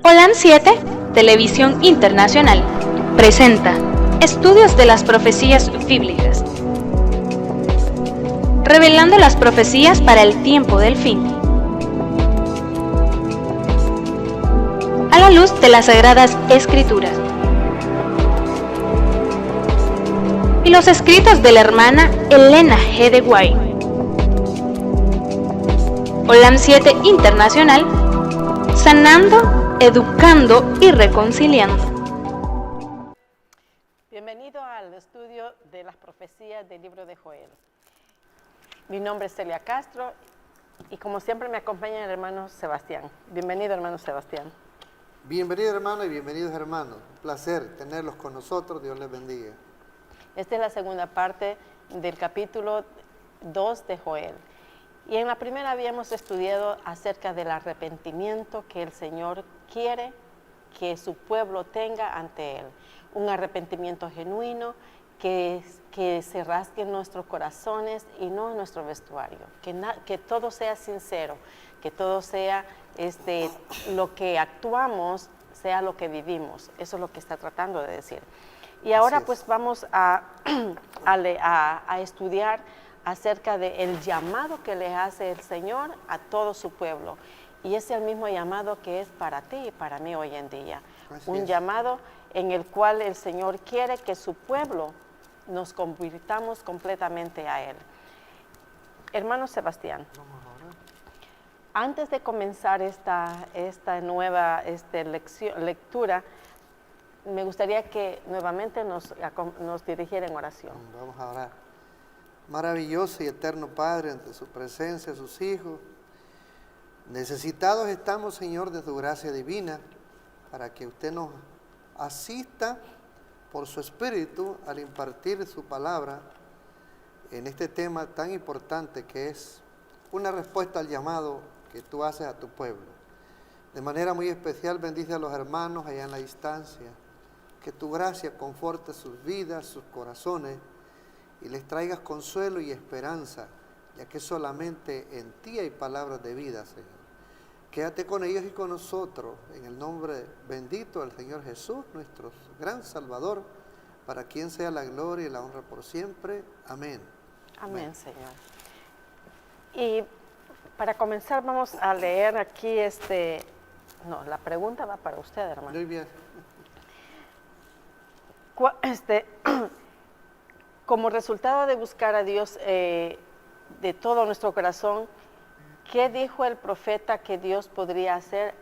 Holan 7, Televisión Internacional, presenta Estudios de las Profecías Bíblicas, revelando las profecías para el tiempo del fin, a la luz de las Sagradas Escrituras y los escritos de la hermana Elena G. de White. Holan 7 Internacional, sanando, educando y reconciliando. Bienvenido al estudio de las profecías del libro de Joel. Mi nombre es Celia Castro y como siempre me acompaña el hermano Sebastián. Bienvenido, hermano Sebastián. Bienvenido, hermano, y bienvenidos, hermanos. Un placer tenerlos con nosotros. Dios les bendiga. Esta es la segunda parte del capítulo 2 de Joel. Y en la primera habíamos estudiado acerca del arrepentimiento que el Señor quiere que su pueblo tenga ante Él. Un arrepentimiento genuino, que se rasgue en nuestros corazones y no en nuestro vestuario. Que todo sea sincero, que todo sea lo que actuamos, sea lo que vivimos. Eso es lo que está tratando de decir. Y ahora pues vamos a estudiar acerca del llamado que le hace el Señor a todo su pueblo. Y es el mismo llamado que es para ti y para mí hoy en día. Un llamado en el cual el Señor quiere que su pueblo nos convirtamos completamente a Él. Hermano Sebastián, antes de comenzar esta nueva lectura, me gustaría que nuevamente nos dirigiera en oración. Vamos a orar. Maravilloso y eterno Padre, ante su presencia, sus hijos. Necesitados estamos, Señor, de tu gracia divina, para que usted nos asista por su Espíritu al impartir su palabra en este tema tan importante que es una respuesta al llamado que tú haces a tu pueblo. De manera muy especial bendice a los hermanos allá en la distancia, que tu gracia conforte sus vidas, sus corazones, y les traigas consuelo y esperanza, ya que solamente en ti hay palabras de vida, Señor. Quédate con ellos y con nosotros, en el nombre bendito del Señor Jesús, nuestro gran Salvador, para quien sea la gloria y la honra por siempre. Amén. Amén, Señor. Y para comenzar vamos a leer aquí la pregunta va para usted, hermano. Muy bien. Como resultado de buscar a Dios de todo nuestro corazón, ¿qué dijo el profeta que Dios podría hacer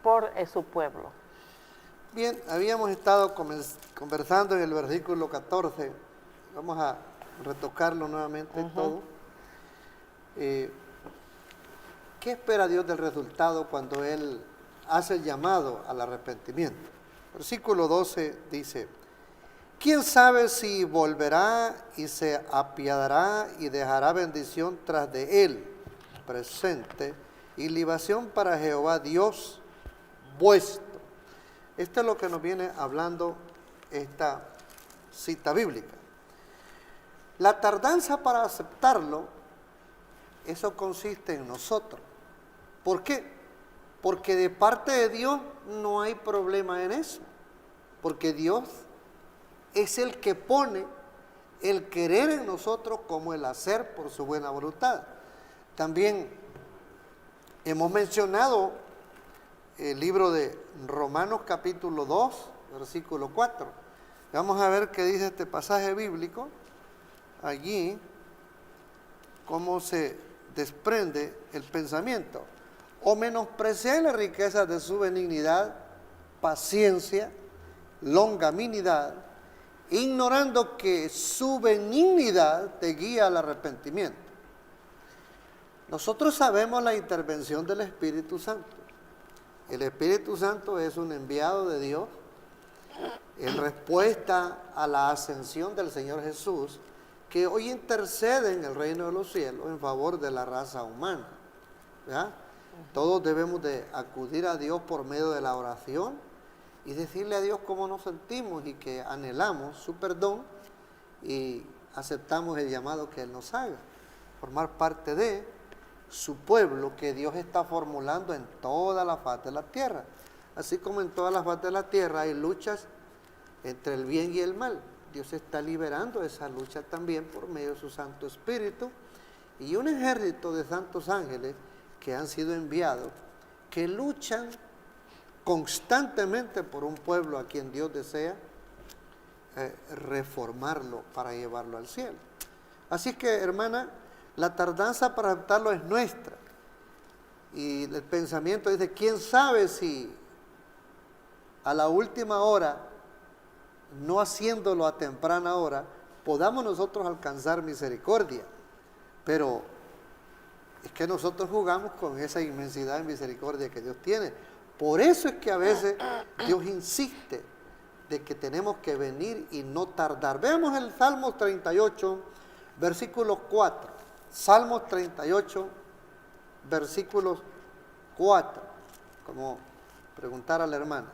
por su pueblo? Bien, habíamos estado conversando en el versículo 14. Vamos a retocarlo nuevamente todo. ¿Qué espera Dios del resultado cuando Él hace el llamado al arrepentimiento? Versículo 12 dice: ¿quién sabe si volverá y se apiadará y dejará bendición tras de él, presente, y libación para Jehová Dios vuestro? Esto es lo que nos viene hablando esta cita bíblica. La tardanza para aceptarlo, eso consiste en nosotros. ¿Por qué? Porque de parte de Dios no hay problema en eso, porque Dios es el que pone el querer en nosotros como el hacer por su buena voluntad. También hemos mencionado el libro de Romanos capítulo 2, versículo 4. Vamos a ver qué dice este pasaje bíblico. Allí, cómo se desprende el pensamiento. O menospreciar las riquezas de su benignidad, paciencia, longanimidad, ignorando que su benignidad te guía al arrepentimiento. Nosotros sabemos la intervención del Espíritu Santo. El Espíritu Santo es un enviado de Dios en respuesta a la ascensión del Señor Jesús, que hoy intercede en el reino de los cielos en favor de la raza humana. ¿Ya? Todos debemos de acudir a Dios por medio de la oración y decirle a Dios cómo nos sentimos y que anhelamos su perdón y aceptamos el llamado que Él nos haga, formar parte de su pueblo que Dios está formulando en toda la faz de la tierra. Así como en toda la faz de la tierra hay luchas entre el bien y el mal. Dios está liberando esa lucha también por medio de su Santo Espíritu y un ejército de santos ángeles que han sido enviados, que luchan constantemente por un pueblo a quien Dios desea reformarlo para llevarlo al cielo. Así que, hermana, la tardanza para adaptarlo es nuestra. Y el pensamiento dice, ¿quién sabe si a la última hora, no haciéndolo a temprana hora, podamos nosotros alcanzar misericordia? Pero es que nosotros jugamos con esa inmensidad de misericordia que Dios tiene. Por eso es que a veces Dios insiste de que tenemos que venir y no tardar. Veamos el Salmo 38, versículo 4. Salmo 38, versículo 4. Como preguntar a la hermana.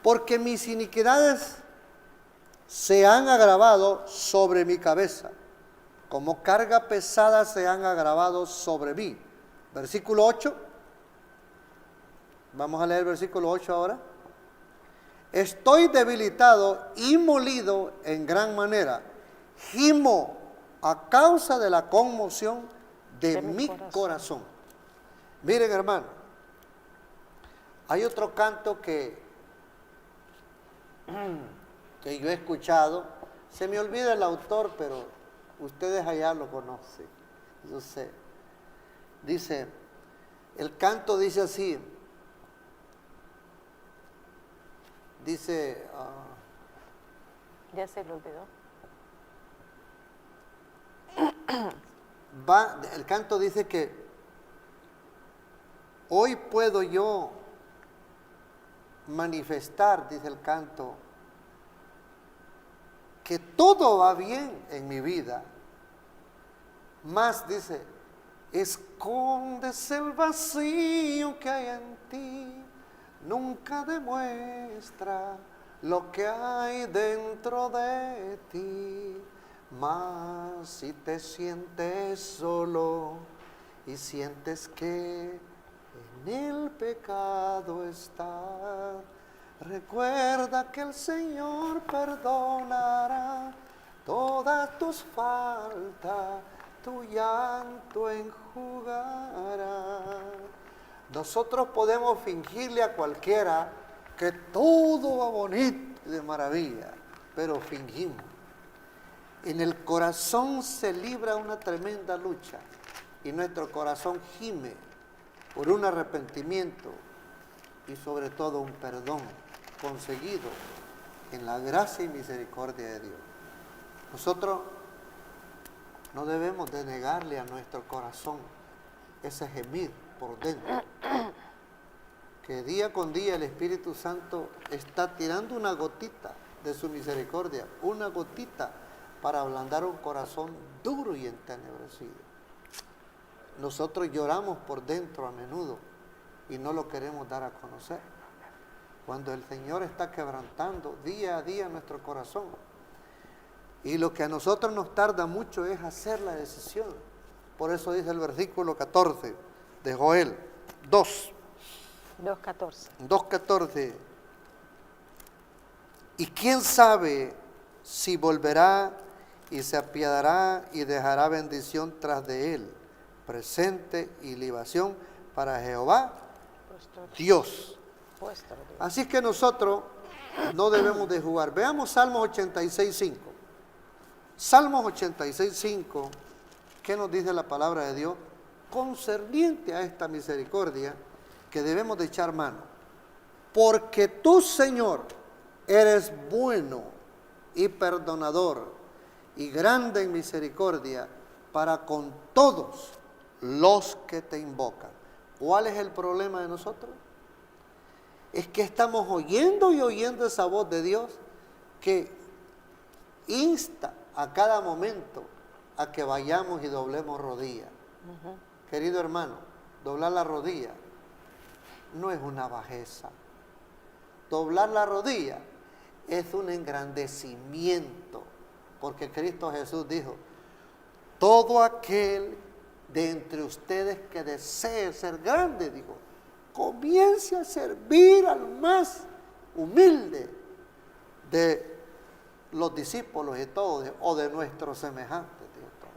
Porque mis iniquidades se han agravado sobre mi cabeza, como carga pesada se han agravado sobre mí. Versículo 8. Vamos a leer el versículo 8 ahora. Estoy debilitado y molido en gran manera. Gimo a causa de la conmoción de mi corazón. Miren, hermano, hay otro canto que yo he escuchado. Se me olvida el autor, pero ustedes allá lo conocen. Yo sé. Dice, el canto dice así. Dice, Ya se lo olvidó. el canto dice que hoy puedo yo manifestar, dice el canto, que todo va bien en mi vida. Más dice, escondes el vacío que hay en ti. Nunca demuestra lo que hay dentro de ti, mas si te sientes solo y sientes que en el pecado estás, recuerda que el Señor perdonará todas tus faltas, tu llanto enjugará. Nosotros podemos fingirle a cualquiera que todo va bonito y de maravilla, pero fingimos. En el corazón se libra una tremenda lucha y nuestro corazón gime por un arrepentimiento y sobre todo un perdón conseguido en la gracia y misericordia de Dios. Nosotros no debemos de negarle a nuestro corazón ese gemir por dentro, que día con día el Espíritu Santo está tirando una gotita de su misericordia, una gotita para ablandar un corazón duro y entenebrecido. Nosotros lloramos por dentro a menudo y no lo queremos dar a conocer, cuando el Señor está quebrantando día a día nuestro corazón. Y lo que a nosotros nos tarda mucho es hacer la decisión. Por eso dice el versículo 14 de Joel 2:14. 2:14. Y quién sabe si volverá y se apiadará y dejará bendición tras de él, presente y libación para Jehová, Dios. Así que nosotros no debemos de jugar. Veamos Salmos 86:5. Salmos 86:5, ¿qué nos dice la palabra de Dios concerniente a esta misericordia que debemos de echar mano? Porque tú, Señor, eres bueno y perdonador y grande en misericordia para con todos los que te invocan. ¿Cuál es el problema de nosotros? Es que estamos oyendo y oyendo esa voz de Dios que insta a cada momento a que vayamos y doblemos rodillas. Querido hermano, doblar la rodilla no es una bajeza. Doblar la rodilla es un engrandecimiento, porque Cristo Jesús dijo, todo aquel de entre ustedes que desee ser grande, dijo, comience a servir al más humilde de los discípulos y todos, o de nuestros semejantes. Dijo todo.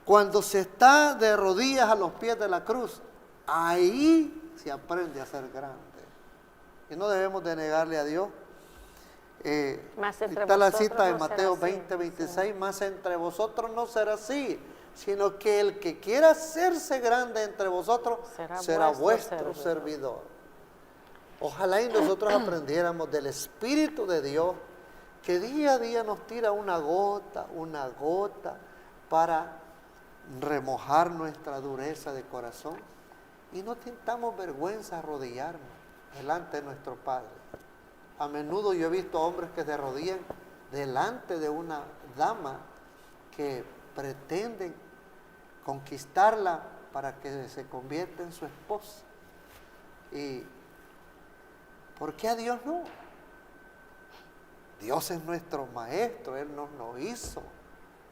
Cuando se está de rodillas a los pies de la cruz, ahí se aprende a ser grande. Y no debemos de negarle a Dios. Está la cita de Mateo 20, 26, más entre vosotros no será así, sino que el que quiera hacerse grande entre vosotros será vuestro servidor. Ojalá y nosotros aprendiéramos del Espíritu de Dios, que día a día nos tira una gota, para remojar nuestra dureza de corazón, y no sintamos vergüenza arrodillarnos delante de nuestro Padre. A menudo yo he visto hombres que se arrodillan delante de una dama que pretenden conquistarla para que se convierta en su esposa. ¿Y por qué a Dios no? Dios es nuestro maestro, Él nos lo hizo,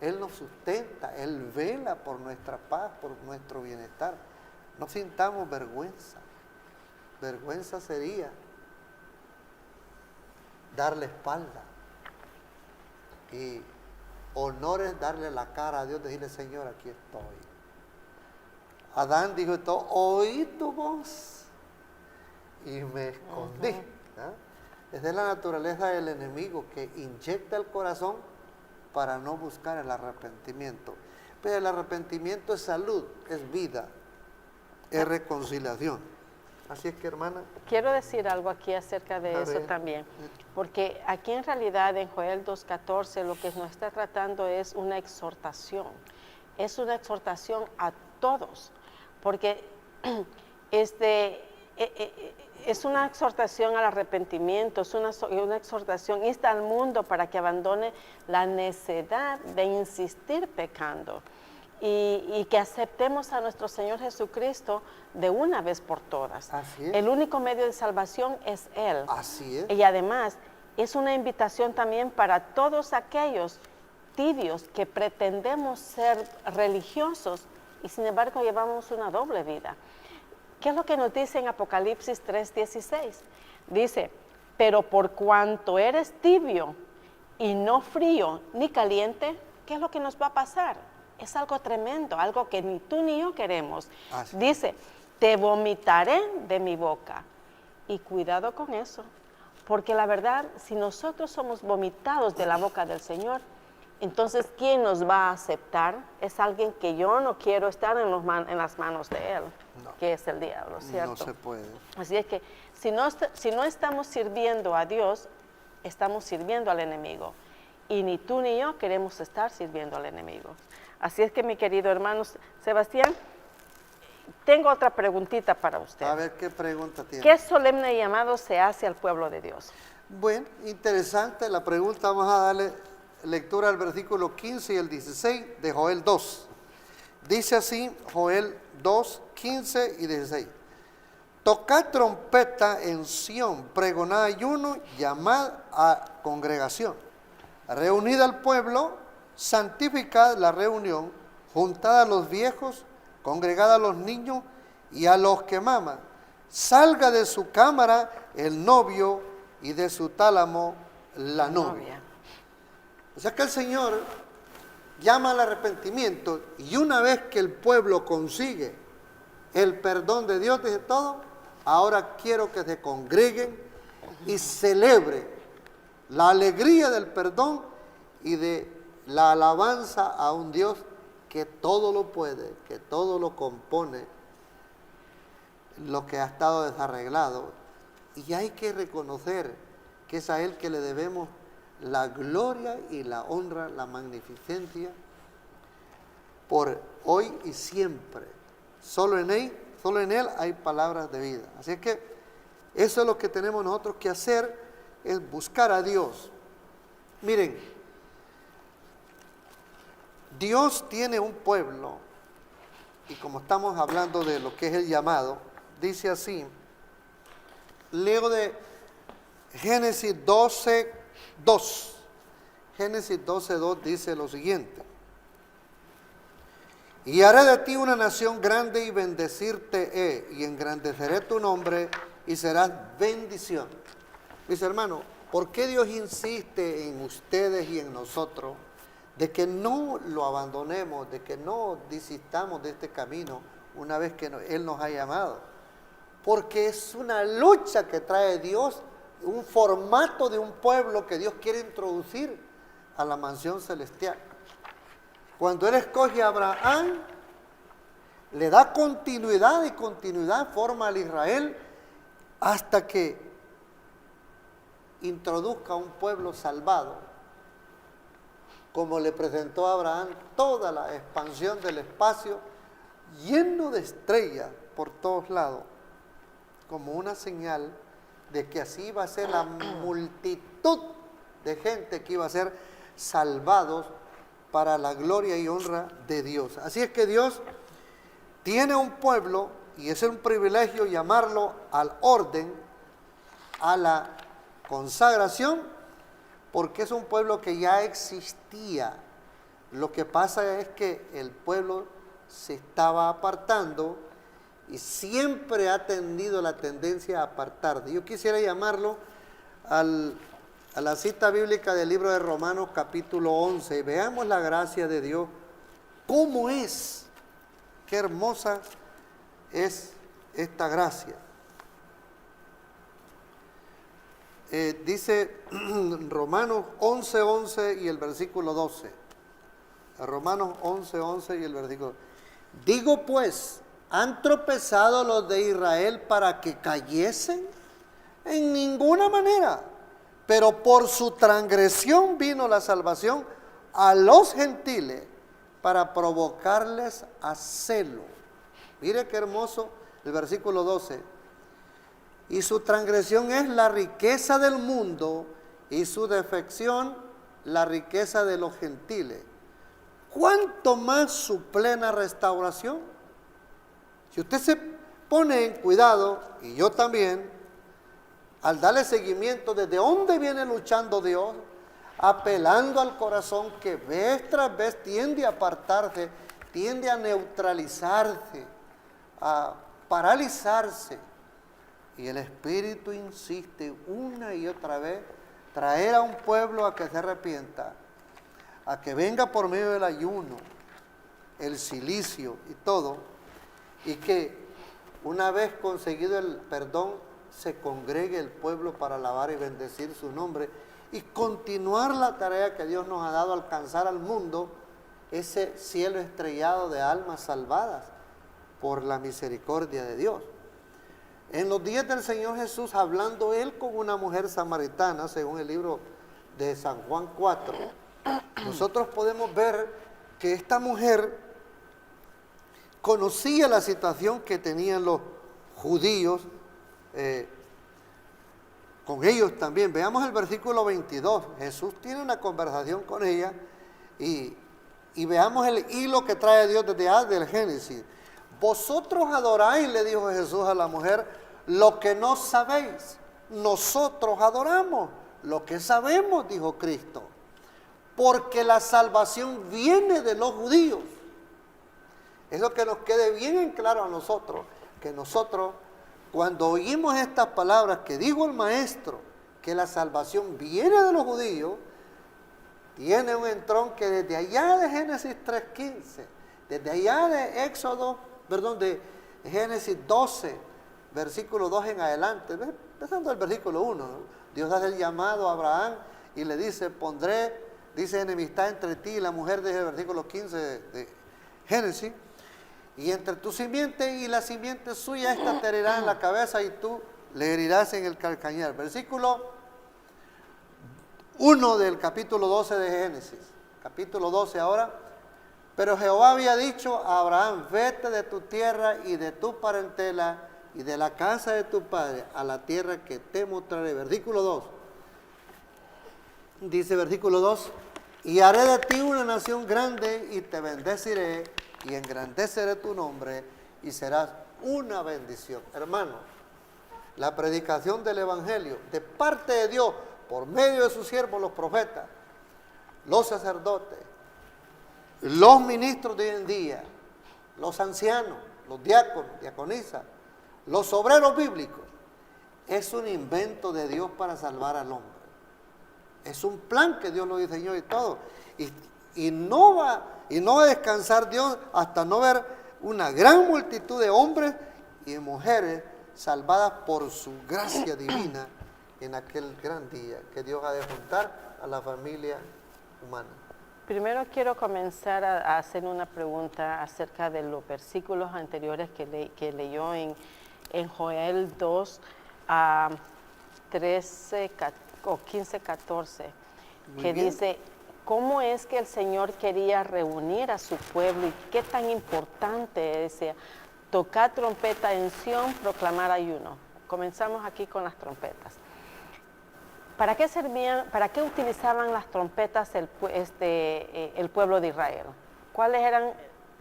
Él nos sustenta, Él vela por nuestra paz, por nuestro bienestar. No sintamos vergüenza. Vergüenza sería darle espalda, y honor es darle la cara a Dios, decirle, Señor, aquí estoy. Adán dijo todo, oí tu voz y me escondí. Esa es la naturaleza del enemigo, que inyecta el corazón para no buscar el arrepentimiento. Pero el arrepentimiento es salud, es vida, es reconciliación. Así es que, hermana, quiero decir algo aquí acerca de eso también, porque aquí en realidad en Joel 2:14 lo que nos está tratando es una exhortación a todos, porque es una exhortación al arrepentimiento, es una exhortación, insta al mundo para que abandone la necedad de insistir pecando. Y que aceptemos a nuestro Señor Jesucristo de una vez por todas. Así es. El único medio de salvación es Él. Así es. Y además es una invitación también para todos aquellos tibios que pretendemos ser religiosos y sin embargo llevamos una doble vida. ¿Qué es lo que nos dice en Apocalipsis 3:16? Dice, pero por cuanto eres tibio y no frío ni caliente, ¿qué es lo que nos va a pasar? Es algo tremendo, algo que ni tú ni yo queremos. Así. Dice, te vomitaré de mi boca. Y cuidado con eso, porque la verdad, si nosotros somos vomitados de la boca del Señor, entonces, ¿quién nos va a aceptar? Es alguien que yo no quiero estar en las manos de Él, que es el diablo, ¿cierto? No se puede. Así es que, si no estamos sirviendo a Dios, estamos sirviendo al enemigo. Y ni tú ni yo queremos estar sirviendo al enemigo. Así es que, mi querido hermano Sebastián, tengo otra preguntita para usted. A ver, ¿qué pregunta tiene? ¿Qué solemne llamado se hace al pueblo de Dios? Bueno, interesante la pregunta. Vamos a darle lectura al versículo 15 y el 16 de Joel 2. Dice así, Joel 2, 15 y 16. Tocad trompeta en Sión, pregonad ayuno, llamad a congregación. Reunid al pueblo, santificad la reunión, juntad a los viejos, congregad a los niños y a los que maman. Salga de su cámara el novio y de su tálamo la novia. O sea que el Señor llama al arrepentimiento, y una vez que el pueblo consigue el perdón de Dios de todo, ahora quiero que se congreguen y celebre la alegría del perdón y de la alabanza a un Dios que todo lo puede, que todo lo compone, lo que ha estado desarreglado. Y hay que reconocer que es a Él que le debemos la gloria y la honra, la magnificencia, por hoy y siempre. Solo en Él hay palabras de vida. Así es que eso es lo que tenemos nosotros que hacer, es buscar a Dios. Miren, Dios tiene un pueblo, y como estamos hablando de lo que es el llamado, dice así, leo de Génesis 12:2. Génesis 12:2 dice lo siguiente: Y haré de ti una nación grande y bendecirte he, y engrandeceré tu nombre y serás bendición. Mis hermanos, ¿por qué Dios insiste en ustedes y en nosotros de que no lo abandonemos, de que no desistamos de este camino una vez que Él nos ha llamado? Porque es una lucha que trae Dios, un formato de un pueblo que Dios quiere introducir a la mansión celestial. Cuando Él escoge a Abraham, le da continuidad y continuidad, forma al Israel hasta que introduzca un pueblo salvado, como le presentó a Abraham toda la expansión del espacio, lleno de estrellas por todos lados, como una señal de que así iba a ser la multitud de gente que iba a ser salvados para la gloria y honra de Dios. Así es que Dios tiene un pueblo, y es un privilegio llamarlo al orden, a la consagración, porque es un pueblo que ya existía. Lo que pasa es que el pueblo se estaba apartando y siempre ha tenido la tendencia a apartarse. Yo quisiera llamarlo a la cita bíblica del libro de Romanos capítulo 11. Veamos la gracia de Dios. ¿Cómo es? Qué hermosa es esta gracia. Dice Romanos 11:11 y el versículo 12. Romanos 11:11 y el versículo. Digo pues, ¿han tropezado los de Israel para que cayesen? En ninguna manera. Pero por su transgresión vino la salvación a los gentiles para provocarles a celo. Mire qué hermoso el versículo 12. Y su transgresión es la riqueza del mundo y su defección la riqueza de los gentiles. ¿Cuánto más su plena restauración? Si usted se pone en cuidado, y yo también, al darle seguimiento desde dónde viene luchando Dios, apelando al corazón que vez tras vez tiende a apartarse, tiende a neutralizarse, a paralizarse. Y el Espíritu insiste una y otra vez, traer a un pueblo a que se arrepienta, a que venga por medio del ayuno, el cilicio y todo, y que una vez conseguido el perdón, se congregue el pueblo para alabar y bendecir su nombre y continuar la tarea que Dios nos ha dado, alcanzar al mundo, ese cielo estrellado de almas salvadas por la misericordia de Dios. En los días del Señor Jesús, hablando Él con una mujer samaritana, según el libro de San Juan 4, nosotros podemos ver que esta mujer conocía la situación que tenían los judíos, con ellos también. Veamos el versículo 22. Jesús tiene una conversación con ella y veamos el hilo que trae Dios desde el Génesis. Vosotros adoráis, le dijo Jesús a la mujer, lo que no sabéis. Nosotros adoramos lo que sabemos, dijo Cristo, porque la salvación viene de los judíos. Es lo que nos quede bien en claro a nosotros, que nosotros, cuando oímos estas palabras que dijo el Maestro, que la salvación viene de los judíos, tiene un entrón que desde allá de Génesis 3:15, desde allá de de Génesis 12, versículo 2 en adelante, empezando el versículo 1, ¿no? Dios hace el llamado a Abraham y le dice, dice enemistad entre ti y la mujer, desde el versículo 15 de Génesis, y entre tu simiente y la simiente suya, esta te herirá en la cabeza y tú le herirás en el calcañar. Versículo 1 del capítulo 12 de Génesis. Capítulo 12 ahora. Pero Jehová había dicho a Abraham, vete de tu tierra y de tu parentela y de la casa de tu padre a la tierra que te mostraré. Versículo 2. Dice versículo 2, y haré de ti una nación grande y te bendeciré y engrandeceré tu nombre y serás una bendición. Hermano, la predicación del Evangelio de parte de Dios por medio de sus siervos, los profetas, los sacerdotes, los ministros de hoy en día, los ancianos, los diáconos, diaconisas, los obreros bíblicos, es un invento de Dios para salvar al hombre. Es un plan que Dios lo diseñó y todo. Y no va a descansar Dios hasta no ver una gran multitud de hombres y de mujeres salvadas por su gracia divina en aquel gran día que Dios ha de juntar a la familia humana. Primero quiero comenzar a hacer una pregunta acerca de los versículos anteriores que leyó en Joel 2, 13 o 15, 14, que dice, ¿cómo es que el Señor quería reunir a su pueblo y qué tan importante es tocar trompeta en Sión, proclamar ayuno? Comenzamos aquí con las trompetas. ¿Para qué servían, para qué utilizaban las trompetas el pueblo de Israel? ¿Cuáles eran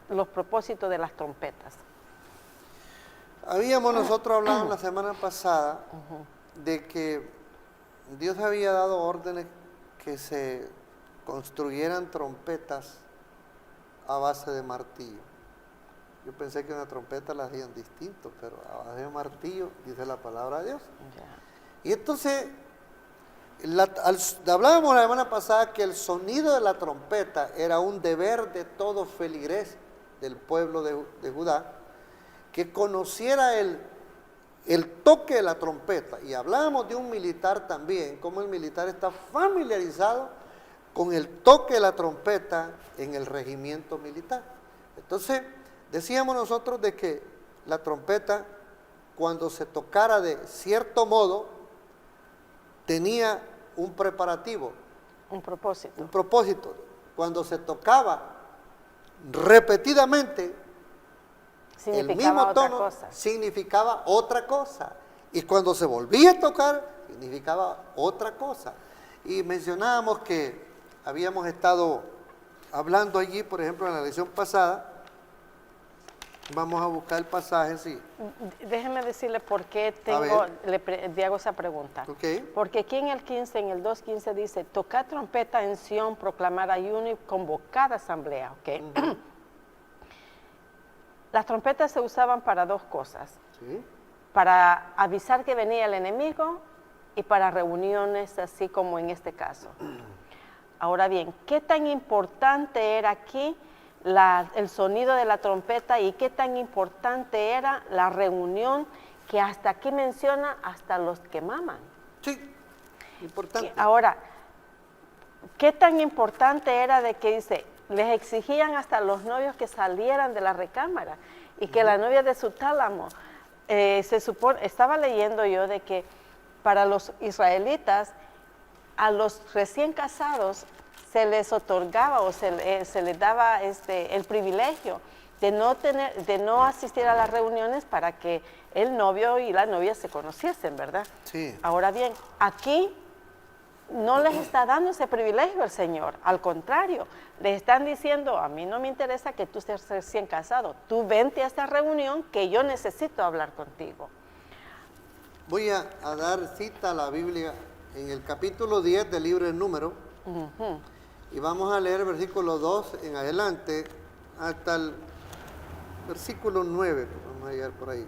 los propósitos de las trompetas? Habíamos nosotros hablado la semana pasada de que Dios había dado órdenes que se construyeran trompetas a base de martillo. Yo pensé que una trompeta la hacían distinto, pero a base de martillo dice la palabra de Dios. Y entonces, hablábamos la semana pasada que el sonido de la trompeta era un deber de todo feligrés del pueblo de Judá, que conociera el toque de la trompeta. Y hablábamos de un militar también, cómo el militar está familiarizado con el toque de la trompeta en el regimiento militar. Entonces, decíamos nosotros de que la trompeta, cuando se tocara de cierto modo, tenía un preparativo. Un propósito. Un propósito. Cuando se tocaba repetidamente, el mismo tono significaba otra cosa. Y cuando se volvía a tocar, significaba otra cosa. Y mencionábamos que habíamos estado hablando allí, por ejemplo, en la lección pasada. Vamos a buscar el pasaje, sí. Déjeme decirle por qué le hago esa pregunta. Okay. Porque aquí en el 15, en el 2.15 dice, tocar trompeta en Sión, proclamar ayuno y convocar asamblea. ¿Okay? Las trompetas se usaban para dos cosas. ¿Sí? Para avisar que venía el enemigo y para reuniones así como en este caso. Ahora bien, ¿qué tan importante era aquí el sonido de la trompeta y qué tan importante era la reunión que hasta aquí menciona hasta los que maman? Sí, importante. Ahora, ¿qué tan importante era de que dice, les exigían hasta los novios que salieran de la recámara y que la novia de su tálamo, se supone, estaba leyendo yo de que para los israelitas, a los recién casados, se les otorgaba o se les daba el privilegio de no asistir a las reuniones para que el novio y la novia se conociesen, ¿verdad? Sí. Ahora bien, aquí no les está dando ese privilegio el Señor, al contrario, les están diciendo, a mí no me interesa que tú estés recién casado, tú vente a esta reunión que yo necesito hablar contigo. Voy a dar cita a la Biblia en el capítulo 10 del libro de Números. Y vamos a leer el versículo 2 en adelante hasta el versículo 9, vamos a llegar por ahí.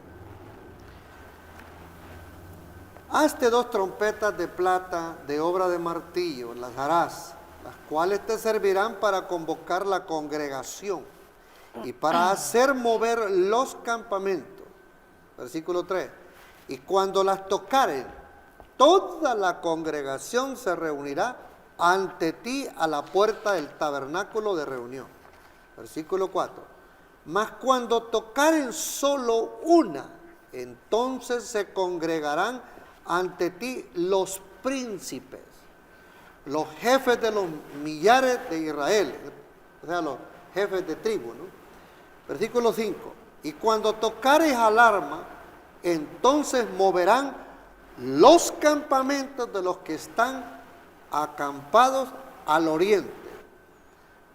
Hazte 2 trompetas de plata de obra de martillo, las harás, las cuales te servirán para convocar la congregación y para hacer mover los campamentos. Versículo 3. Y cuando las tocaren, toda la congregación se reunirá ante ti a la puerta del tabernáculo de reunión. Versículo 4. Mas cuando tocaren solo una, entonces se congregarán ante ti los príncipes, los jefes de los millares de Israel, o sea, los jefes de tribu, ¿no? Versículo 5. Y cuando tocares alarma, entonces moverán los campamentos de los que están acampados al oriente.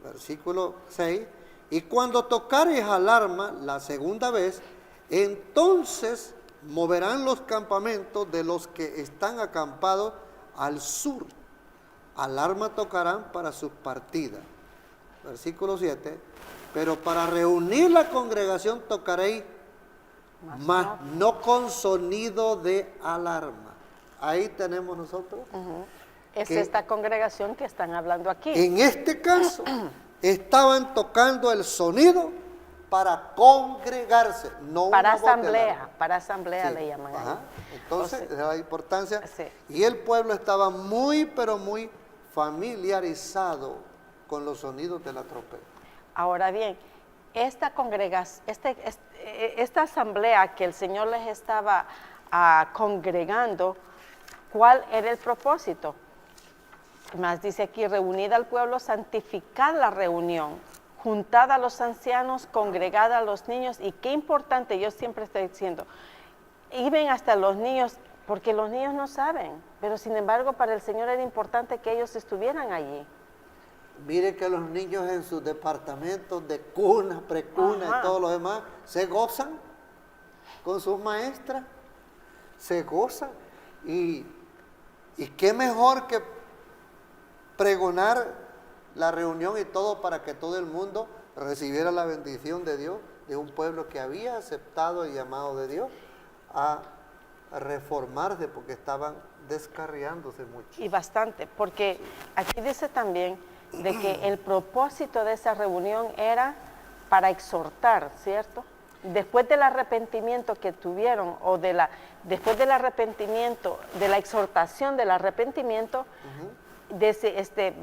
Versículo 6. Y cuando tocares alarma la segunda vez, entonces moverán los campamentos de los que están acampados al sur. Alarma tocarán para sus partidas. Versículo 7. Pero para reunir la congregación tocaréis, mas no con sonido de alarma. Ahí tenemos nosotros. Es esta congregación que están hablando aquí. En este caso, estaban tocando el sonido para congregarse, no para una voz de asamblea, alarma. para asamblea Sí, le llaman ahí. ajá. Entonces, esa es la importancia. Sí. Y el pueblo estaba muy, pero muy familiarizado con los sonidos de la trompeta. Ahora bien, esta congregación, esta asamblea que el Señor les estaba congregando, ¿cuál era el propósito? Más dice aquí, reunida al pueblo, santificad la reunión, juntad a los ancianos, congregad a los niños. Y qué importante, yo siempre estoy diciendo, iban hasta los niños, porque los niños no saben, pero sin embargo para el Señor era importante que ellos estuvieran allí. Mire que los niños en sus departamentos de cuna, precuna y todo lo demás, se gozan con sus maestras, se gozan. Y qué mejor que pregonar la reunión y todo para que todo el mundo recibiera la bendición de Dios, de un pueblo que había aceptado el llamado de Dios a reformarse, porque estaban descarriándose mucho. Y bastante, porque aquí dice también de que el propósito de esa reunión era para exhortar, ¿cierto? Después del arrepentimiento que tuvieron, o después del arrepentimiento, de la exhortación del arrepentimiento,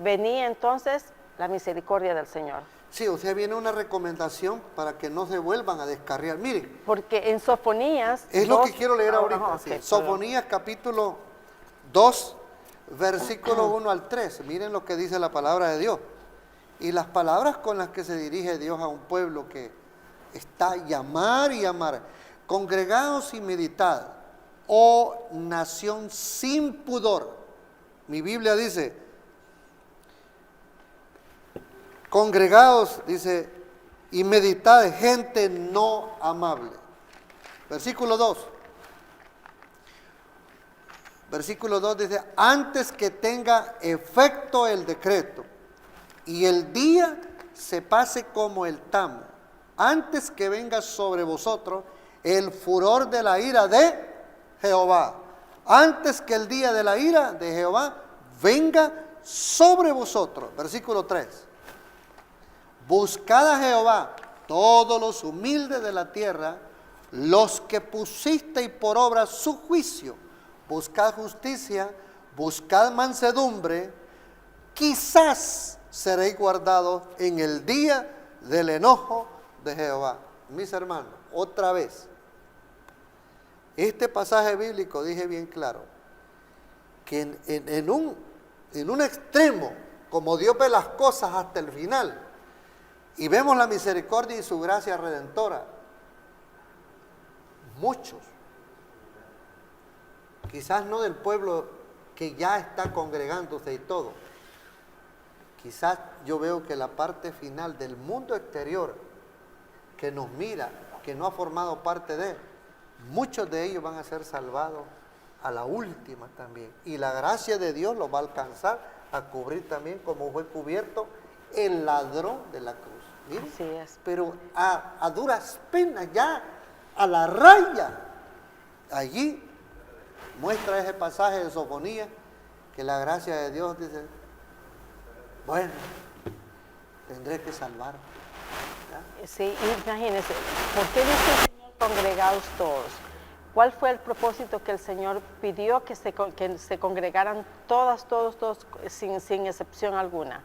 venía entonces la misericordia del Señor. Sí, o sea, viene una recomendación para que no se vuelvan a descarriar. Miren, porque en Sofonías... es lo que quiero leer ahorita. Okay, Sofonías capítulo 2, versículo 1 al 3. Miren lo que dice la palabra de Dios. Y las palabras con las que se dirige Dios a un pueblo que está llamar y llamar. Congregaos y meditad, oh nación sin pudor. Mi Biblia dice, congregaos, dice, y meditad, gente no amable. Versículo 2. Versículo 2 dice, antes que tenga efecto el decreto y el día se pase como el tamo, antes que venga sobre vosotros el furor de la ira de Jehová, antes que el día de la ira de Jehová venga sobre vosotros. Versículo 3. Buscad a Jehová, todos los humildes de la tierra, los que pusisteis por obra su juicio. Buscad justicia, buscad mansedumbre, quizás seréis guardados en el día del enojo de Jehová. Mis hermanos, otra vez, este pasaje bíblico dije bien claro, que en un extremo, como Dios ve las cosas hasta el final, y vemos la misericordia y su gracia redentora, muchos, quizás no del pueblo que ya está congregándose y todo, quizás yo veo que la parte final del mundo exterior que nos mira, que no ha formado parte de él, muchos de ellos van a ser salvados a la última también. Y la gracia de Dios los va a alcanzar a cubrir también como fue cubierto el ladrón de la cruz. ¿Miren? Así es. Pero a duras penas, ya a la raya. Allí muestra ese pasaje de Sofonías que la gracia de Dios dice, bueno, tendré que salvar. ¿Ya? Sí, imagínense, ¿por qué dice el Señor congregaos todos? ¿Cuál fue el propósito que el Señor pidió que se congregaran todos, sin excepción alguna?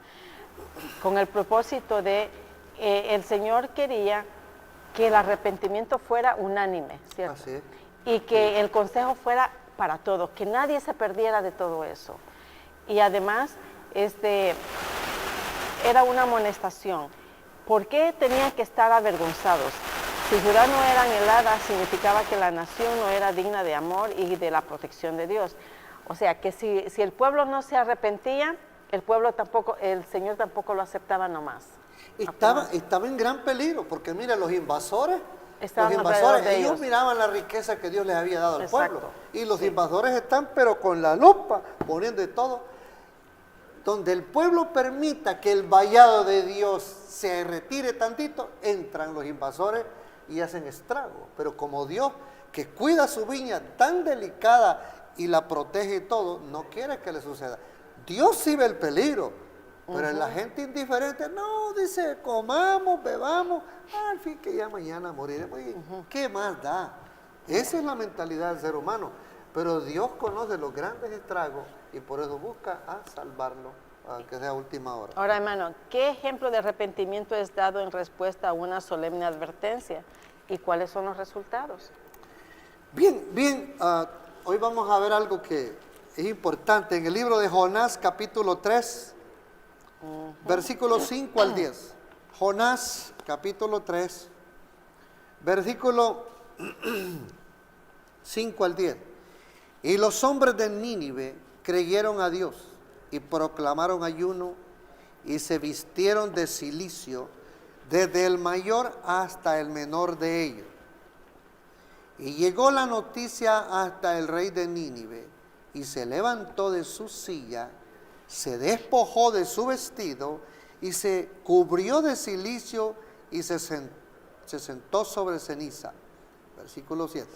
Con el propósito de, el Señor quería que el arrepentimiento fuera unánime, ¿cierto? Así es. Y que el consejo fuera para todos, que nadie se perdiera de todo eso. Y además, era una amonestación. ¿Por qué tenían que estar avergonzados? Si Judá no era anhelada, significaba que la nación no era digna de amor y de la protección de Dios. O sea, que si el pueblo no se arrepentía, el Señor tampoco lo aceptaba nomás. Estaba en gran peligro, porque mira, los invasores, alrededor de ellos ellos. miraban la riqueza que Dios les había dado al Exacto. pueblo. Y los invasores están, pero con la lupa, poniendo de todo. donde el pueblo permita que el vallado de Dios se retire tantito, entran los invasores y hacen estrago. Pero como Dios, que cuida su viña tan delicada y la protege y todo, no quiere que le suceda. Dios sí ve el peligro, pero la gente indiferente, no, dice, comamos, bebamos, al fin que ya mañana moriremos. ¿Y qué más da? Esa es la mentalidad del ser humano. Pero Dios conoce los grandes estragos y por eso busca a salvarlo, aunque sea a última hora. Ahora, hermano, ¿qué ejemplo de arrepentimiento es dado en respuesta a una solemne advertencia? ¿Y cuáles son los resultados? Bien, hoy vamos a ver algo que es importante. En el libro de Jonás, capítulo 3, versículos 5 al 10. Jonás, capítulo 3, versículo 5 al 10. Y los hombres de Nínive creyeron a Dios y proclamaron ayuno y se vistieron de cilicio, desde el mayor hasta el menor de ellos. Y llegó la noticia hasta el rey de Nínive, y se levantó de su silla, se despojó de su vestido, y se cubrió de cilicio, y se sentó sobre ceniza. Versículo 7.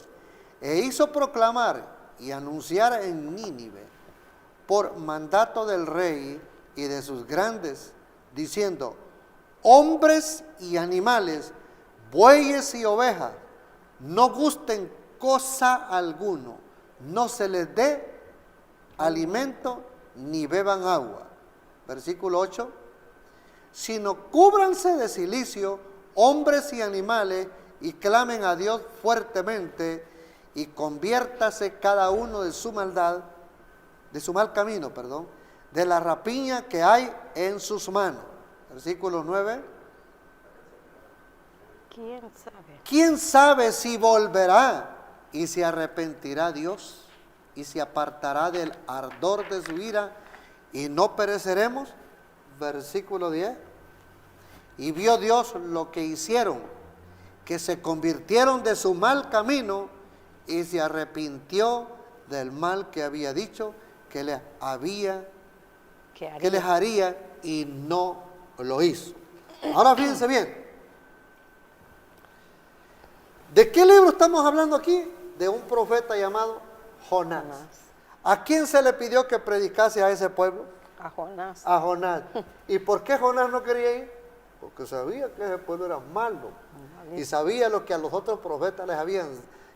E hizo proclamar y anunciar en Nínive, por mandato del rey y de sus grandes, diciendo, hombres y animales, bueyes y ovejas, no gusten cosa alguno, no se les dé alimento ni beban agua. Versículo 8, sino cúbranse de cilicio hombres y animales y clamen a Dios fuertemente y conviértase cada uno de su maldad, de su mal camino, de la rapiña que hay en sus manos. Versículo 9. ¿Quién sabe? ¿Quién sabe si volverá y se arrepentirá Dios y se apartará del ardor de su ira y no pereceremos? Versículo 10. Y vio Dios lo que hicieron, que se convirtieron de su mal camino y se arrepintió del mal que había dicho que les haría y no lo hizo. Ahora fíjense bien. ¿De qué libro estamos hablando aquí? De un profeta llamado Jonás. ¿A quién se le pidió que predicase a ese pueblo? A Jonás. A Jonás. ¿Y por qué Jonás no quería ir? Porque sabía que ese pueblo era malo. Y sabía lo que a los otros profetas les habían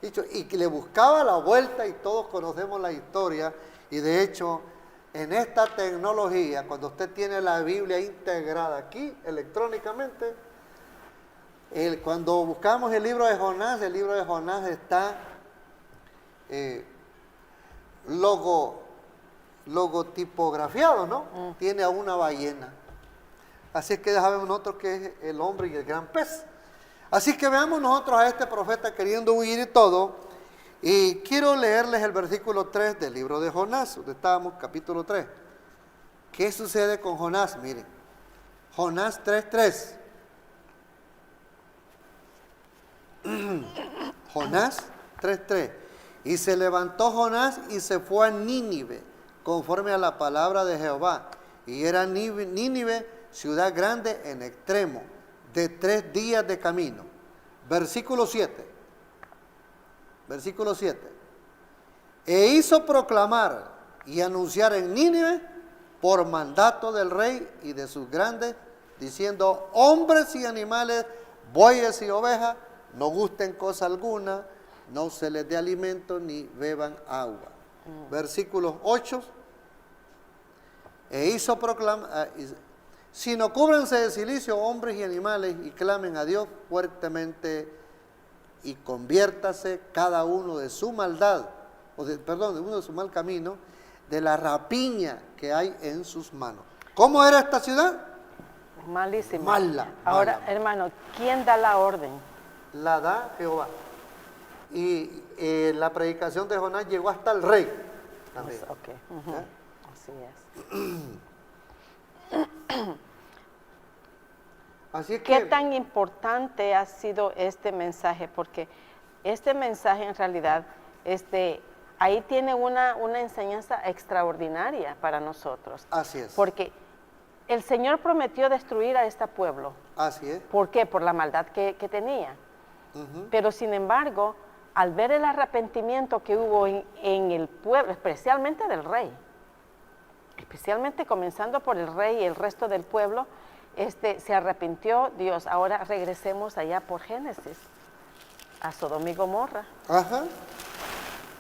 dicho. Y que le buscaba la vuelta, y todos conocemos la historia. Y de hecho, en esta tecnología, cuando usted tiene la Biblia integrada aquí electrónicamente, cuando buscamos el libro de Jonás está logotipografiado, ¿no? Tiene a una ballena. Así es que ya sabemos nosotros que es el hombre y el gran pez. Así que veamos nosotros a este profeta queriendo huir y todo. Y quiero leerles el versículo 3 del libro de Jonás, donde estábamos, capítulo 3. ¿Qué sucede con Jonás? Miren, Jonás 3:3. Jonás 3:3. Y se levantó Jonás y se fue a Nínive, conforme a la palabra de Jehová. Y era Nínive ciudad grande en extremo, de 3 días de camino. Versículo 7. Versículo 7. E hizo proclamar y anunciar en Nínive por mandato del rey y de sus grandes, diciendo, hombres y animales, bueyes y ovejas, no gusten cosa alguna, no se les dé alimento ni beban agua. Versículos 8. E hizo proclamar, sino cúbranse de cilicio hombres y animales y clamen a Dios fuertemente y conviértase cada uno de su maldad, de uno de su mal camino, de la rapiña que hay en sus manos. ¿Cómo era esta ciudad? Malísima. Mala. Ahora, hermano, ¿quién da la orden? La da Jehová. Y la predicación de Jonás llegó hasta el rey también. Okay. Así es. Así es ¿Qué que, tan importante ha sido este mensaje? Porque este mensaje en realidad es de ahí tiene una enseñanza extraordinaria para nosotros. Así es. Porque el Señor prometió destruir a este pueblo. Así es. ¿Por qué? Por la maldad que tenía. Ujú. Pero sin embargo, al ver el arrepentimiento que hubo en el pueblo, especialmente del rey, especialmente comenzando por el rey y el resto del pueblo, se arrepintió Dios. Ahora regresemos allá por Génesis, a Sodoma y Gomorra. Ajá.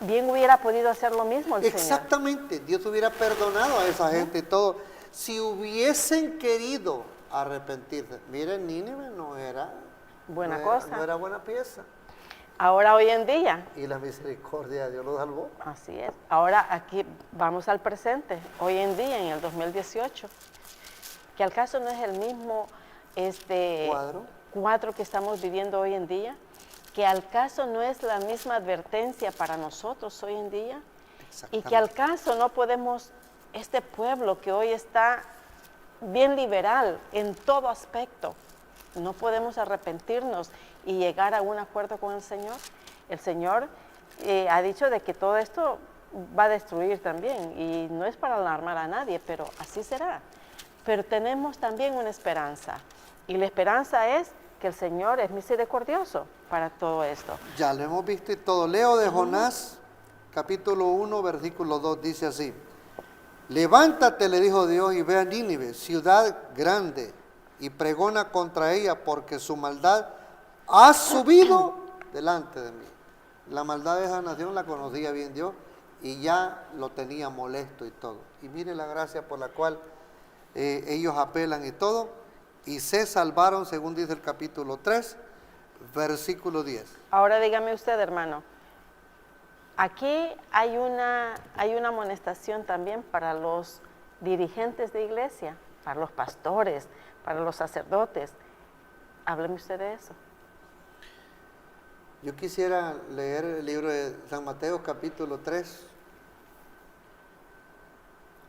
Bien hubiera podido hacer lo mismo el Señor. Exactamente. Dios hubiera perdonado a esa gente y todo. Si hubiesen querido arrepentirse. Miren, Nínive no era Buena cosa. No era buena pieza. Ahora hoy en día, Y la misericordia de Dios lo salvó. así es. Ahora aquí vamos al presente, hoy en día, en el 2018, que al caso no es el mismo cuadro que estamos viviendo hoy en día, que al caso no es la misma advertencia para nosotros hoy en día, y que al caso no podemos, este pueblo que hoy está bien liberal en todo aspecto, no podemos arrepentirnos y llegar a un acuerdo con el Señor. El Señor ha dicho de que todo esto va a destruir también, y no es para alarmar a nadie, pero así será. Pero tenemos también una esperanza, y la esperanza es que el Señor es misericordioso para todo esto. Ya lo hemos visto y todo. Leo de Jonás, capítulo 1, versículo 2, dice así: levántate, le dijo Dios, y ve a Nínive, ciudad grande, y pregona contra ella, porque su maldad ha subido delante de mí. La maldad de esa nación la conocía bien Dios, y ya lo tenía molesto y todo. Y mire la gracia por la cual ellos apelan y todo, y se salvaron, según dice el capítulo 3, versículo 10. Ahora dígame usted, hermano, aquí hay una amonestación también para los dirigentes de iglesia, para los pastores, para los sacerdotes. Hábleme usted de eso. Yo quisiera leer el libro de San Mateo, capítulo 3,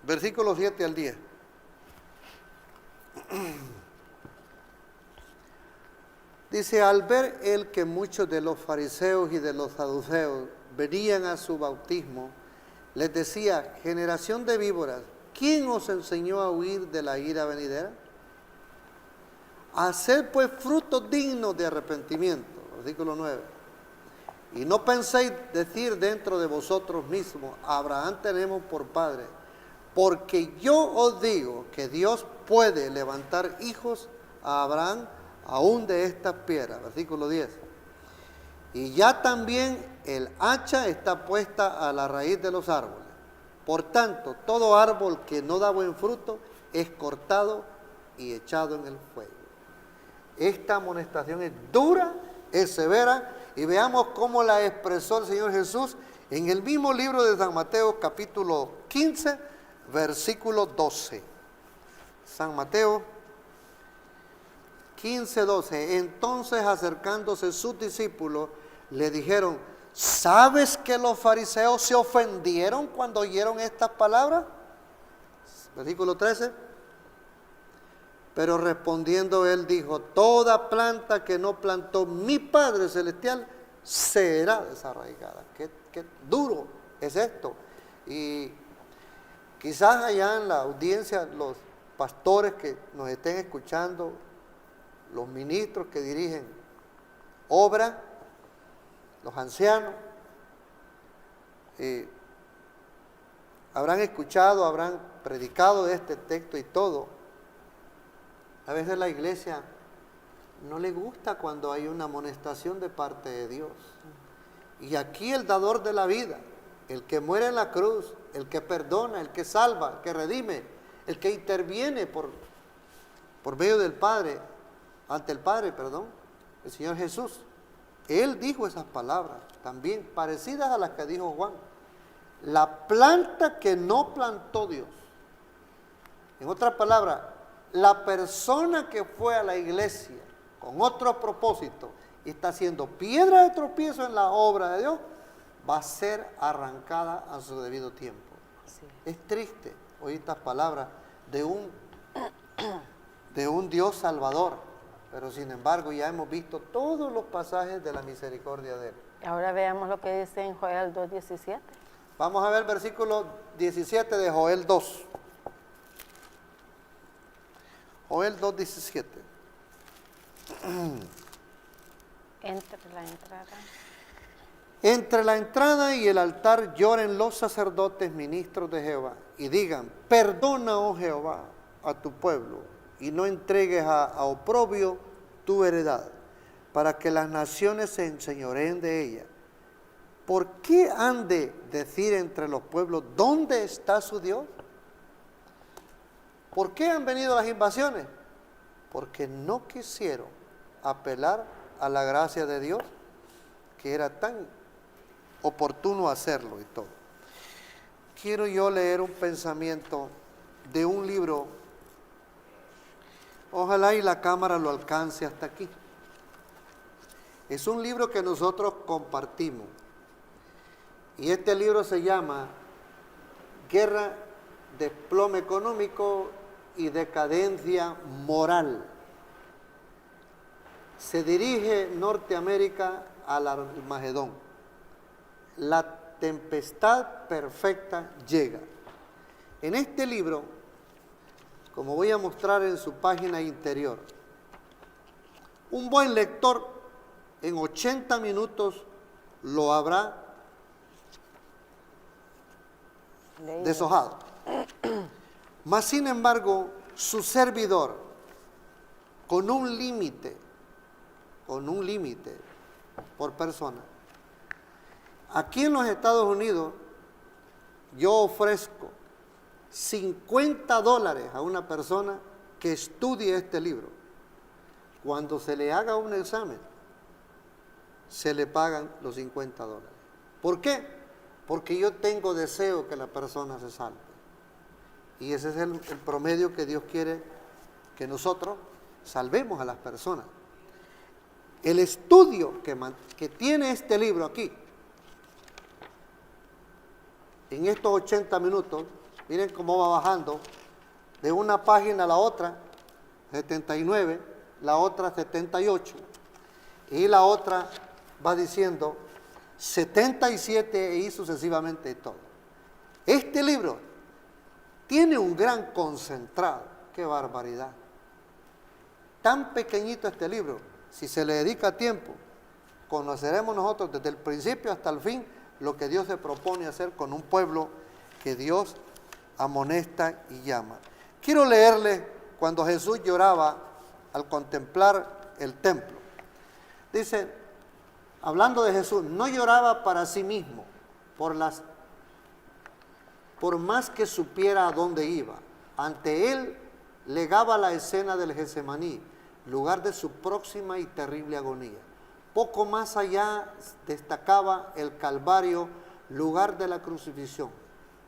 versículos 7 al 10. Dice: al ver él que muchos de los fariseos y de los saduceos venían a su bautismo, les decía: generación de víboras, ¿quién os enseñó a huir de la ira venidera? Haced pues frutos dignos de arrepentimiento. Versículo 9. Y no penséis decir dentro de vosotros mismos: Abraham tenemos por padre, porque yo os digo que Dios puede levantar hijos a Abraham aún de estas piedras. Versículo 10. Y ya también el hacha está puesta a la raíz de los árboles. Por tanto, todo árbol que no da buen fruto es cortado y echado en el fuego. Esta amonestación es dura, es severa, y veamos cómo la expresó el Señor Jesús en el mismo libro de San Mateo, capítulo 15, versículo 12. San Mateo 15, 12. Entonces, acercándose sus discípulos, le dijeron: ¿sabes que los fariseos se ofendieron cuando oyeron estas palabras? Versículo 13. Pero respondiendo él dijo: toda planta que no plantó mi Padre Celestial será desarraigada. Qué duro es esto. Y quizás allá en la audiencia, los pastores que nos estén escuchando, los ministros que dirigen obra, los ancianos, habrán escuchado, habrán predicado de este texto y todo. A veces la iglesia no le gusta cuando hay una amonestación de parte de Dios. Y aquí el dador de la vida, el que muere en la cruz, el que perdona, el que salva, el que redime, el que interviene por medio del Padre, ante el Padre, el Señor Jesús. Él dijo esas palabras también parecidas a las que dijo Juan: la planta que no plantó Dios. En otras palabras, la persona que fue a la iglesia con otro propósito y está haciendo piedra de tropiezo en la obra de Dios, va a ser arrancada a su debido tiempo. Sí. Es triste oír estas palabras de un Dios salvador, pero sin embargo ya hemos visto todos los pasajes de la misericordia de Él. Ahora veamos lo que dice en Joel 2:17. Vamos a ver el versículo 17 de Joel 2. Joel 2, 17. Entre la entrada. Entre la entrada y el altar lloren los sacerdotes ministros de Jehová y digan, perdona, oh Jehová, a tu pueblo y no entregues a oprobio tu heredad, para que las naciones se enseñoreen de ella. ¿Por qué han de decir entre los pueblos, ¿dónde está su Dios? ¿Por qué han venido las invasiones? Porque no quisieron apelar a la gracia de Dios, que era tan oportuno hacerlo y todo. Quiero yo leer un pensamiento de un libro, ojalá y la cámara lo alcance hasta aquí. Es un libro que nosotros compartimos y este libro se llama Guerra, Desplome Económico y Decadencia Moral. Se dirige Norteamérica al Armagedón. La tempestad perfecta llega. En este libro, como voy a mostrar en su página interior, un buen lector en 80 minutos lo habrá deshojado. Mas sin embargo, su servidor, con un límite por persona, aquí en los Estados Unidos, yo ofrezco $50 a una persona que estudie este libro. Cuando se le haga un examen, se le pagan los $50. ¿Por qué? Porque yo tengo deseo que la persona se salve. Y ese es el promedio que Dios quiere que nosotros salvemos a las personas. El estudio que tiene este libro aquí, en estos 80 minutos, miren cómo va bajando de una página a la otra, 79, la otra 78, y la otra va diciendo 77 y sucesivamente todo. Este libro tiene un gran concentrado, qué barbaridad. Tan pequeñito este libro, si se le dedica tiempo, conoceremos nosotros desde el principio hasta el fin lo que Dios se propone hacer con un pueblo que Dios amonesta y llama. Quiero leerle cuando Jesús lloraba al contemplar el templo. Dice, hablando de Jesús, no lloraba para sí mismo, por más que supiera a dónde iba. Ante él legaba la escena del Getsemaní, lugar de su próxima y terrible agonía. Poco más allá destacaba el Calvario, lugar de la crucifixión.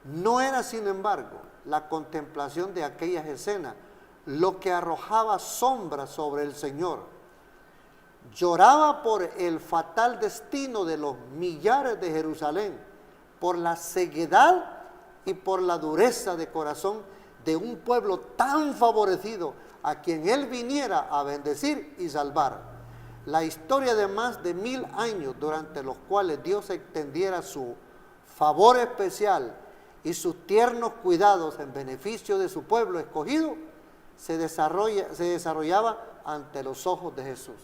No era, sin embargo, la contemplación de aquellas escenas lo que arrojaba sombra sobre el Señor. Lloraba por el fatal destino de los millares de Jerusalén, por la ceguedad y por la dureza de corazón de un pueblo tan favorecido a quien él viniera a bendecir y salvar. La historia de más de 1000 años durante los cuales Dios extendiera su favor especial y sus tiernos cuidados en beneficio de su pueblo escogido, se desarrollaba ante los ojos de Jesús.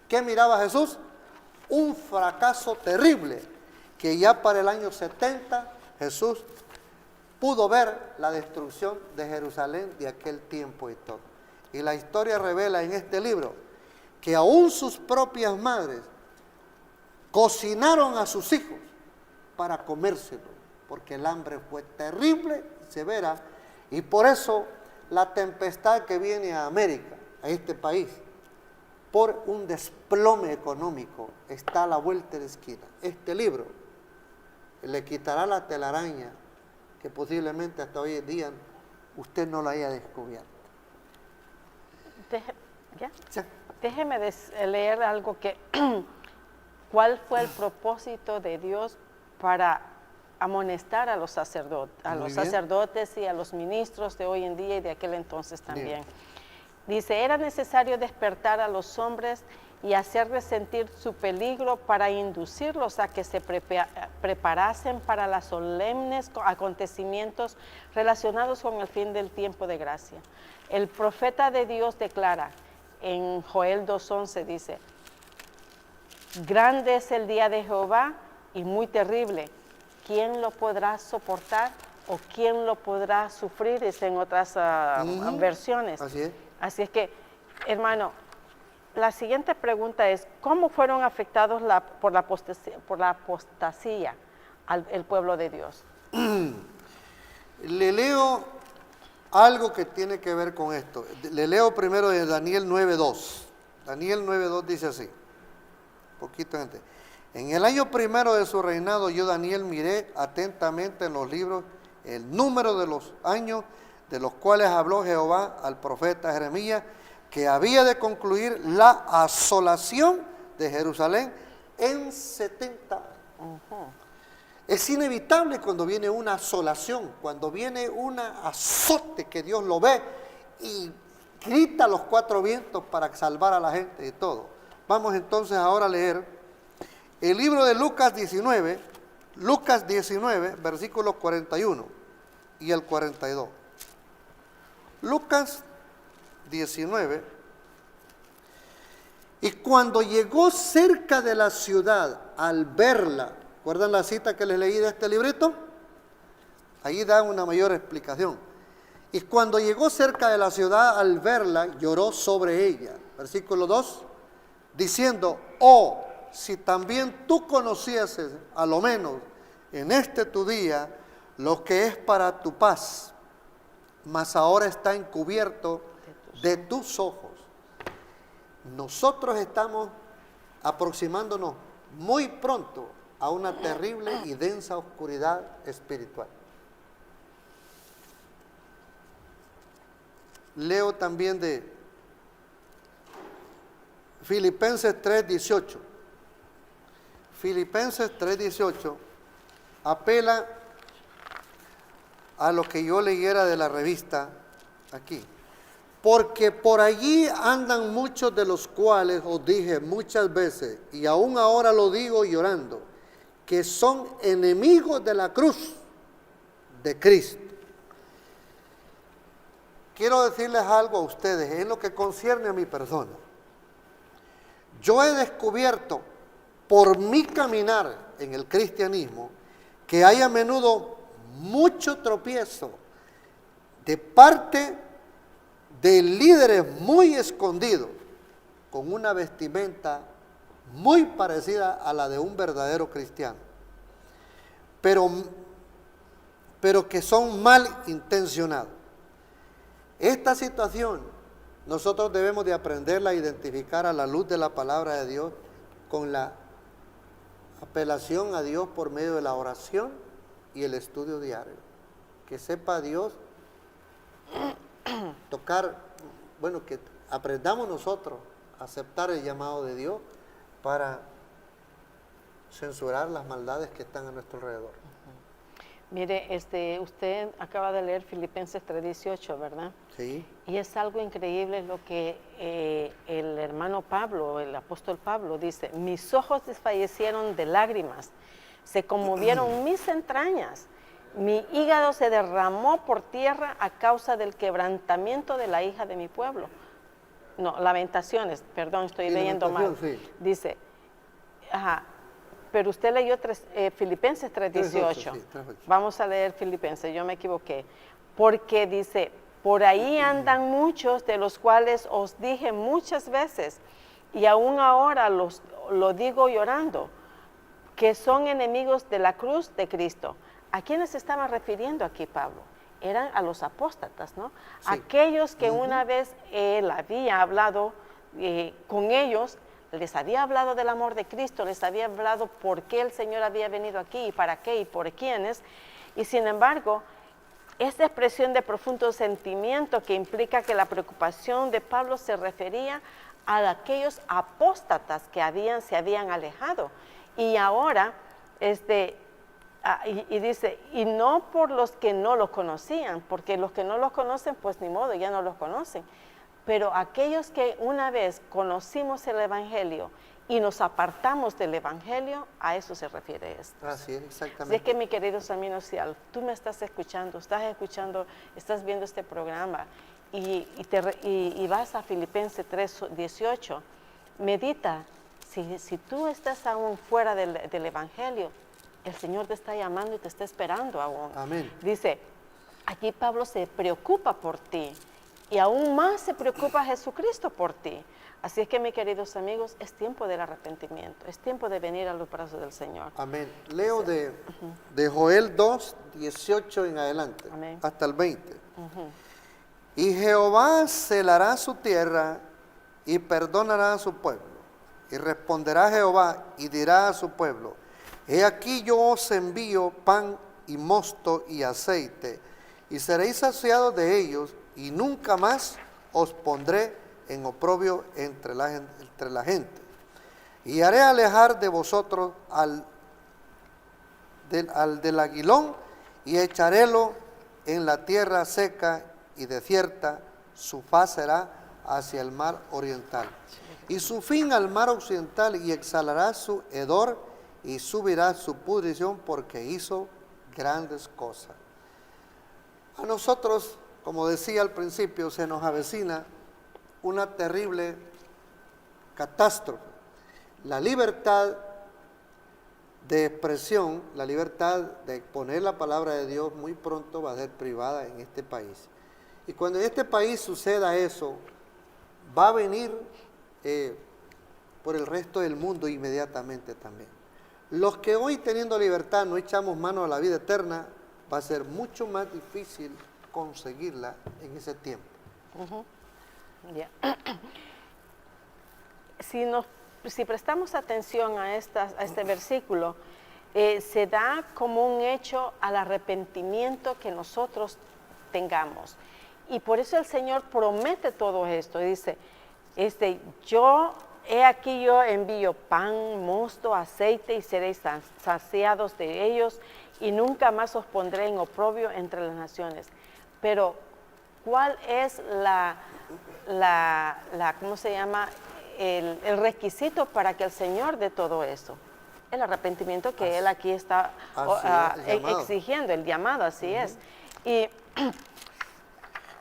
¿Qué miraba Jesús? Un fracaso terrible, que ya para el año 70 Jesús pudo ver la destrucción de Jerusalén de aquel tiempo y todo. Y la historia revela en este libro que aún sus propias madres cocinaron a sus hijos para comérselo, porque el hambre fue terrible, severa, y por eso la tempestad que viene a América, a este país, por un desplome económico, está a la vuelta de la esquina. Este libro le quitará la telaraña que posiblemente hasta hoy en día usted no la haya descubierto. ¿Ya? Sí. Déjeme leer algo que, ¿cuál fue el propósito de Dios para amonestar a los sacerdotes y a los ministros de hoy en día y de aquel entonces también? Bien. Dice, era necesario despertar a los hombres y hacerles sentir su peligro para inducirlos a que se preparasen para los solemnes acontecimientos relacionados con el fin del tiempo de gracia. El profeta de Dios declara en Joel 2:11, dice: grande es el día de Jehová y muy terrible. ¿Quién lo podrá soportar o quién lo podrá sufrir? Es en otras versiones. Así es. Así es que, hermano, la siguiente pregunta es: ¿cómo fueron afectados por la apostasía el pueblo de Dios? Le leo algo que tiene que ver con esto. Le leo primero de Daniel 9:2. Daniel 9:2 dice así, poquito antes. En el año primero de su reinado, yo, Daniel, miré atentamente en los libros el número de los años de los cuales habló Jehová al profeta Jeremías, que había de concluir la asolación de Jerusalén en 70 años. Es inevitable cuando viene una asolación, cuando viene un azote que Dios lo ve y grita a los cuatro vientos para salvar a la gente y todo. Vamos entonces ahora a leer el libro de Lucas 19, versículos 41 y el 42. Lucas 19. Y cuando llegó cerca de la ciudad, al verla, ¿recuerdan la cita que les leí de este librito? Ahí da una mayor explicación. Y cuando llegó cerca de la ciudad, al verla, lloró sobre ella. Versículo 2, diciendo: oh, si también tú conocieses, a lo menos en este tu día, lo que es para tu paz, mas ahora está encubierto de tus ojos. Nosotros estamos aproximándonos muy pronto a una terrible y densa oscuridad espiritual. Leo también de Filipenses 3:18. Filipenses 3:18 apela a lo que yo leyera de la revista aquí. Porque por allí andan muchos de los cuales os dije muchas veces, y aún ahora lo digo llorando, que son enemigos de la cruz de Cristo. Quiero decirles algo a ustedes en lo que concierne a mi persona. Yo he descubierto por mi caminar en el cristianismo que hay a menudo mucho tropiezo de parte de líderes muy escondidos con una vestimenta muy parecida a la de un verdadero cristiano, pero que son mal intencionados. Esta situación nosotros debemos de aprenderla a identificar a la luz de la palabra de Dios, con la apelación a Dios por medio de la oración y el estudio diario. Que sepa Dios tocar, bueno, que aprendamos nosotros a aceptar el llamado de Dios para censurar las maldades que están a nuestro alrededor. Mire, usted acaba de leer Filipenses 3:18, ¿verdad? Sí. Y es algo increíble lo que el hermano Pablo, el apóstol Pablo, dice: mis ojos desfallecieron de lágrimas, se conmovieron mis entrañas, mi hígado se derramó por tierra a causa del quebrantamiento de la hija de mi pueblo. No, Lamentaciones, perdón, estoy leyendo mal. Sí. Dice, pero usted leyó Filipenses 3:18. Sí, 3:8. Vamos a leer Filipenses, yo me equivoqué. Porque dice: por ahí andan muchos de los cuales os dije muchas veces, y aún ahora lo digo llorando, que son enemigos de la cruz de Cristo. ¿A quiénes se estaba refiriendo aquí Pablo? Eran a los apóstatas, ¿no? Sí. Aquellos que una vez él había hablado con ellos, les había hablado del amor de Cristo, les había hablado por qué el Señor había venido aquí, y para qué, y por quiénes, y sin embargo, esta expresión de profundo sentimiento que implica que la preocupación de Pablo se refería a aquellos apóstatas que se habían alejado, y ahora, y dice, y no por los que no lo conocían, porque los que no los conocen, pues ni modo, ya no los conocen, Pero aquellos que una vez conocimos el Evangelio y nos apartamos del Evangelio, a eso se refiere esto. Así es, exactamente. Así es que, mis queridos amigos, si tú me estás escuchando, estás viendo este programa y vas a Filipenses 3:18, medita, si tú estás aún fuera del Evangelio, el Señor te está llamando y te está esperando aún. Amén. Dice, aquí Pablo se preocupa por ti y aún más se preocupa Jesucristo por ti. Así es que, mis queridos amigos, es tiempo del arrepentimiento, es tiempo de venir a los brazos del Señor. Amén. Leo de Joel 2:18 en adelante, Amén. hasta el 20. Y Jehová celará su tierra y perdonará a su pueblo. Y responderá Jehová y dirá a su pueblo, he aquí yo os envío pan y mosto y aceite, y seréis saciados de ellos, y nunca más os pondré en oprobio entre la gente. Y haré alejar de vosotros al del aguilón, y echarélo en la tierra seca y desierta, su faz será hacia el mar oriental, y su fin al mar occidental, y exhalará su hedor, y subirá su pudrición, porque hizo grandes cosas. A nosotros, como decía al principio, se nos avecina una terrible catástrofe. La libertad de expresión, la libertad de exponer la palabra de Dios muy pronto va a ser privada en este país. Y cuando en este país suceda eso, va a venir por el resto del mundo inmediatamente también. Los que hoy, teniendo libertad, no echamos mano a la vida eterna, va a ser mucho más difícil conseguirla en ese tiempo. Yeah. Si prestamos atención a este versículo, se da como un hecho al arrepentimiento que nosotros tengamos. Y por eso el Señor promete todo esto. Dice, he aquí yo envío pan, mosto, aceite, y seréis saciados de ellos, y nunca más os pondré en oprobio entre las naciones. Pero, ¿cuál es ¿cómo se llama? El requisito para que el Señor dé todo eso? El arrepentimiento que Él aquí está exigiendo, el llamado, así es. Y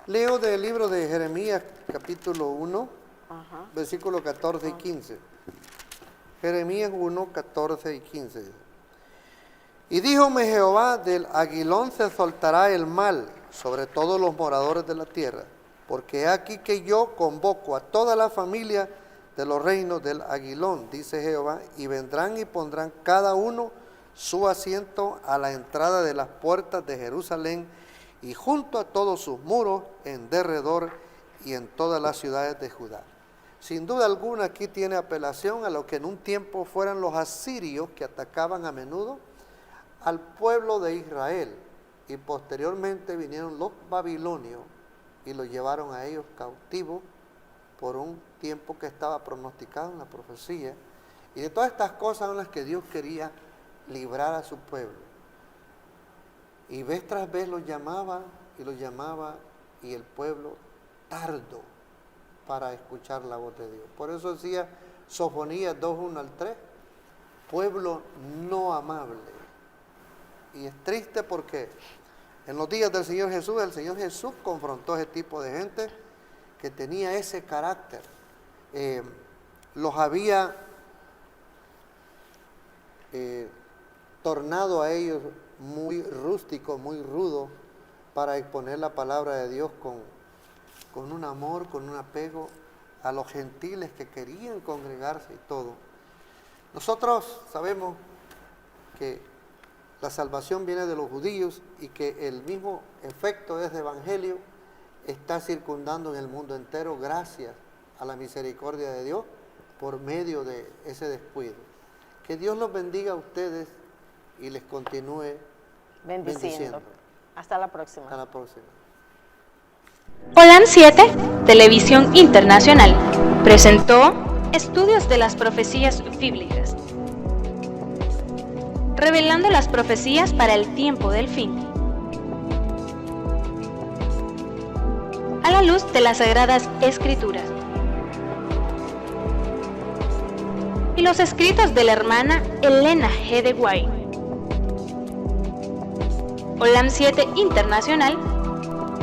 leo del libro de Jeremías, capítulo 1, versículos 14 y 15. Jeremías 1, 14 y 15. Y díjome Jehová, del aguilón se soltará el mal sobre todos los moradores de la tierra, porque he aquí que yo convoco a toda la familia de los reinos del aguilón, dice Jehová, y vendrán y pondrán cada uno su asiento a la entrada de las puertas de Jerusalén, y junto a todos sus muros en derredor y en todas las ciudades de Judá. Sin duda alguna, aquí tiene apelación a lo que en un tiempo fueran los asirios, que atacaban a menudo al pueblo de Israel, y posteriormente vinieron los babilonios y los llevaron a ellos cautivos por un tiempo que estaba pronosticado en la profecía. Y de todas estas cosas son las que Dios quería librar a su pueblo. Y vez tras vez los llamaba, y el pueblo tardó para escuchar la voz de Dios. Por eso decía Sofonías 2:1 al 3, pueblo no amable. Y es triste porque en los días del Señor Jesús, el Señor Jesús confrontó a ese tipo de gente que tenía ese carácter. Los había tornado a ellos muy rústicos, muy rudos, para exponer la palabra de Dios con un amor, con un apego a los gentiles que querían congregarse y todo. Nosotros sabemos que la salvación viene de los judíos y que el mismo efecto de ese evangelio está circundando en el mundo entero gracias a la misericordia de Dios por medio de ese descuido. Que Dios los bendiga a ustedes y les continúe bendiciendo. Hasta la próxima. Hasta la próxima. Holan 7, Televisión Internacional, presentó Estudios de las Profecías Bíblicas, revelando las profecías para el tiempo del fin. A la la luz de las Sagradas Escrituras. Y los escritos de la hermana Elena G. de White. Olam 7 Internacional,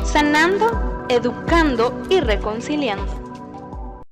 sanando, educando y reconciliando.